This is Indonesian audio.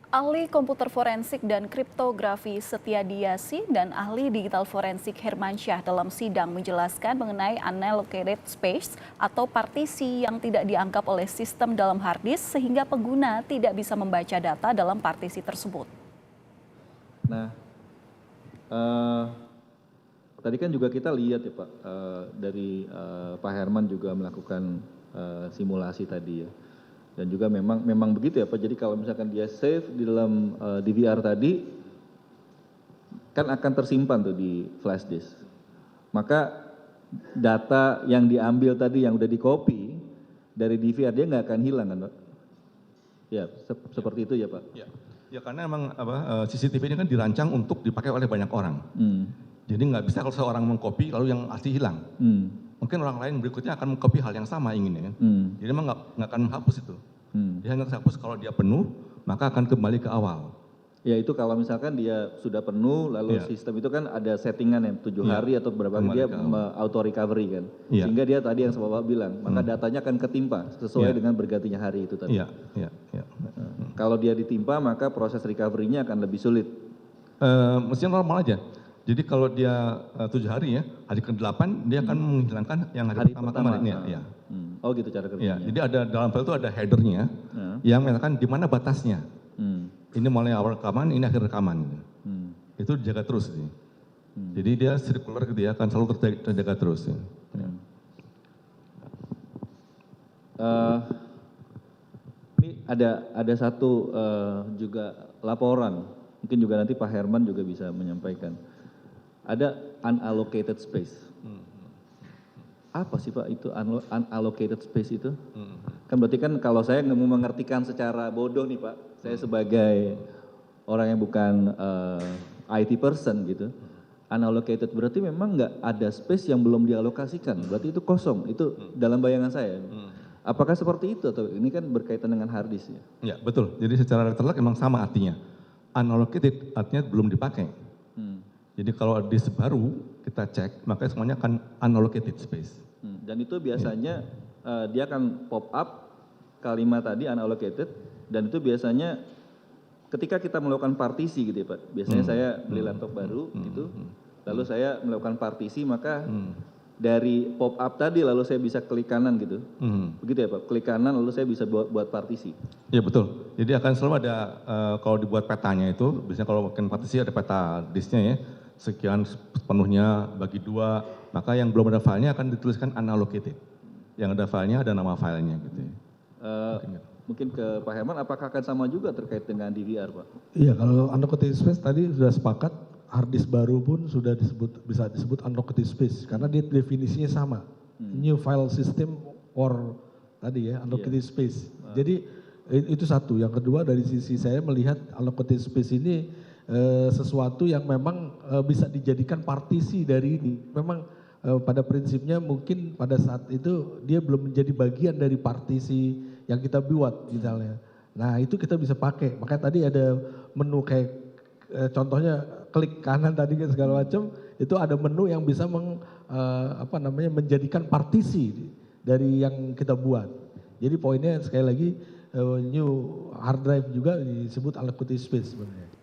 Ahli komputer forensik dan kriptografi Setiadiasi dan ahli digital forensik Hermansyah dalam sidang menjelaskan mengenai unallocated space atau partisi yang tidak dianggap oleh sistem dalam hard disk sehingga pengguna tidak bisa membaca data dalam partisi tersebut. Nah, tadi kan juga kita lihat ya Pak, dari Pak Herman juga melakukan simulasi tadi ya. Dan juga memang begitu ya Pak, jadi kalau misalkan dia save di dalam DVR tadi, kan akan tersimpan tuh di flash disk. Maka data yang diambil tadi yang udah di copy dari DVR dia nggak akan hilang kan Pak? Ya, seperti itu ya Pak? Ya karena emang CCTV ini kan dirancang untuk dipakai oleh banyak orang. Jadi nggak bisa kalau seorang mengcopy lalu yang asli hilang. Mungkin orang lain berikutnya akan mengcopy hal yang sama inginnya kan. Jadi memang nggak akan menghapus itu. Dia hanya terhapus kalau dia penuh, maka akan kembali ke awal. Ya itu kalau misalkan dia sudah penuh, lalu sistem itu kan ada settingan ya, 7 hari atau berapa dia auto recovery kan. Sehingga dia tadi yang Bapak bilang, maka datanya akan ketimpa sesuai dengan bergantinya hari itu tadi. Kalau dia ditimpa, maka proses recovery-nya akan lebih sulit. Mestinya normal aja. Jadi kalau dia 7 hari ya, hari ke-8 dia akan menghilangkan yang hari pertama kemarin. Oh gitu cara kerjanya. Jadi ada dalam file itu ada header-nya yang menyatakan di mana batasnya. Ini mulai awal rekaman, ini akhir rekaman. Itu dijaga terus. Jadi dia circular gitu ya, akan selalu terjaga terus. Ini ada satu juga laporan, mungkin juga nanti Pak Herman juga bisa menyampaikan. Ada unallocated space. Apa sih Pak itu unallocated space itu? Kan berarti kan kalau saya nggak mau mengertikan secara bodoh nih Pak, saya sebagai orang yang bukan IT person gitu, unallocated berarti memang nggak ada space yang belum dialokasikan, berarti itu kosong, itu dalam bayangan saya. Apakah seperti itu atau ini kan berkaitan dengan hard disk ya? Ya betul, jadi secara letterlock memang sama artinya. Unallocated artinya belum dipakai. Jadi kalau disk baru kita cek, maka semuanya akan unallocated space. Dan itu biasanya dia akan pop up kalimat tadi unallocated, dan itu biasanya ketika kita melakukan partisi gitu ya Pak. Biasanya saya beli laptop baru gitu, lalu saya melakukan partisi, maka dari pop up tadi lalu saya bisa klik kanan gitu. Begitu ya Pak, klik kanan lalu saya bisa buat partisi. Ya betul, jadi akan selalu ada kalau dibuat petanya itu, biasanya kalau bikin partisi ada peta disknya ya, sekian sepenuhnya bagi 2, maka yang belum ada filenya akan dituliskan unallocated. Yang ada filenya ada nama filenya gitu ya. Mungkin ke Pak Herman, apakah akan sama juga terkait dengan DVR Pak? Iya, kalau unallocated space tadi sudah sepakat, hard disk baru pun sudah bisa disebut unallocated space karena dia definisinya sama. New file system or tadi ya unallocated space. Jadi itu satu. Yang kedua dari sisi saya melihat unallocated space ini sesuatu yang memang bisa dijadikan partisi dari ini. Memang pada prinsipnya mungkin pada saat itu dia belum menjadi bagian dari partisi yang kita buat misalnya. Nah itu kita bisa pakai. Makanya tadi ada menu kayak contohnya klik kanan tadi kan segala macam, itu ada menu yang bisa menjadikan partisi dari yang kita buat. Jadi poinnya sekali lagi new hard drive juga disebut unallocated space sebenarnya.